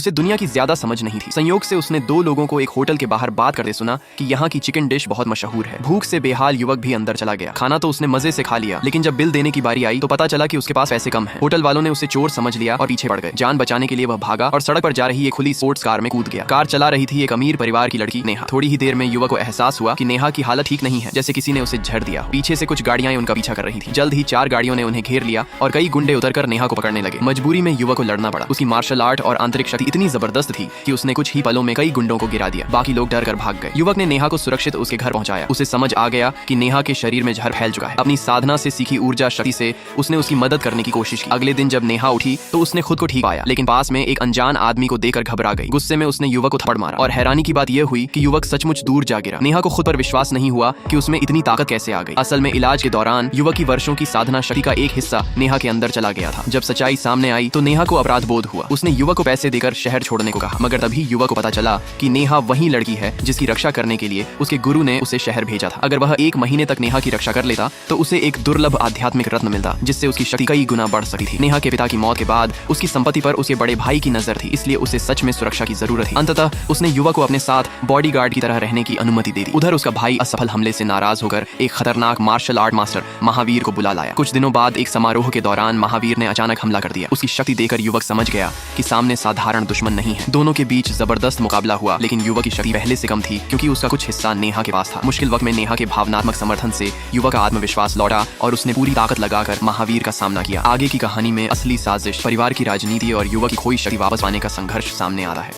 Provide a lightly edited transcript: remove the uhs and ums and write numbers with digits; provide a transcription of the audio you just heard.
उसे दुनिया की ज्यादा समझ नहीं थी। संयोग से उसने दो लोगों को एक होटल के बाहर बात करते सुना कि यहाँ की चिकन डिश बहुत मशहूर है। भूख से बेहाल युवक भी अंदर चला गया। खाना तो उसने मजे से खा लिया, लेकिन जब बिल देने की बारी आई तो पता चला कि उसके पास पैसे कम है। होटल वालों ने उसे चोर समझ लिया और पीछे पड़ गए। जान बचाने के लिए वह भागा और सड़क पर जा रही एक खुली स्पोर्ट्स कार में कूद गया। कार चला रही थी एक अमीर परिवार की लड़की नेहा। थोड़ी ही देर में युवक को एहसास हुआ कि नेहा की हालत ठीक नहीं है, जैसे किसी ने उसे झड़ दिया। पीछे से कुछ गाड़ियां उनका पीछा कर रही थी। जल्द ही 4 गाड़ियों ने उन्हें घेर लिया और कई गुंडे उतरकर नेहा को पकड़ने लगे। मजबूरी में युवक को लड़ना पड़ा। उसकी मार्शल आर्ट और आंतरिक शक्ति इतनी जबरदस्त थी कि उसने कुछ ही पलों में कई गुंडों को गिरा दिया। बाकी लोग डर कर भाग गए। युवक ने नेहा को सुरक्षित उसके घर पहुंचाया। उसे समझ आ गया कि नेहा के शरीर में जहर फैल चुका है। अपनी साधना से सीखी ऊर्जा शक्ति से उसने उसकी मदद करने की कोशिश की। अगले दिन जब नेहा उठी तो उसने खुद को ठीक पाया, लेकिन पास में एक अनजान आदमी को देखकर घबरा गई। गुस्से में उसने युवक को थप्पड़ मारा और हैरानी की बात यह हुई कि युवक सचमुच दूर जा गिरा। नेहा को खुद पर विश्वास नहीं हुआ कि उसमें इतनी ताकत कैसे आ गई। असल में इलाज के दौरान युवक की वर्षों की साधना शक्ति का एक हिस्सा नेहा के अंदर चला गया था। जब सच्चाई सामने आई तो नेहा को अपराध बोध हुआ। उसने युवक को पैसे देकर शहर छोड़ने को कहा, मगर तभी युवक को पता चला कि नेहा वही लड़की है जिसकी रक्षा करने के लिए उसके गुरु ने उसे शहर भेजा था। अगर वह 1 महीने तक नेहा की रक्षा कर लेता तो उसे एक दुर्लभ आध्यात्मिक रत्न मिलता, जिससे उसकी शक्ति कई गुना बढ़ सकती थी। नेहा के पिता की मौत के बाद उसकी संपत्ति पर उसके बड़े भाई की नजर थी, इसलिए उसे सच में सुरक्षा की जरूरत थी। अंततः उसने युवक को अपने साथ बॉडीगार्ड की तरह रहने की अनुमति दे दी। उधर उसका भाई असफल हमले से नाराज होकर एक खतरनाक मार्शल आर्ट मास्टर महावीर को बुला लाया। कुछ दिनों बाद एक समारोह के दौरान महावीर ने अचानक हमला कर दिया। उसकी शक्ति देखकर युवक समझ गया कि सामने साधारण दुश्मन नहीं है। दोनों के बीच जबरदस्त मुकाबला हुआ, लेकिन युवक की शक्ति पहले से कम थी क्योंकि उसका कुछ हिस्सा नेहा के पास था। मुश्किल वक्त में नेहा के भावनात्मक समर्थन से युवक का आत्मविश्वास लौटा और उसने पूरी ताकत लगाकर महावीर का सामना किया। आगे की कहानी में असली साजिश, परिवार की राजनीति और युवक की खोई शक्ति वापस पाने का संघर्ष सामने आ रहा है।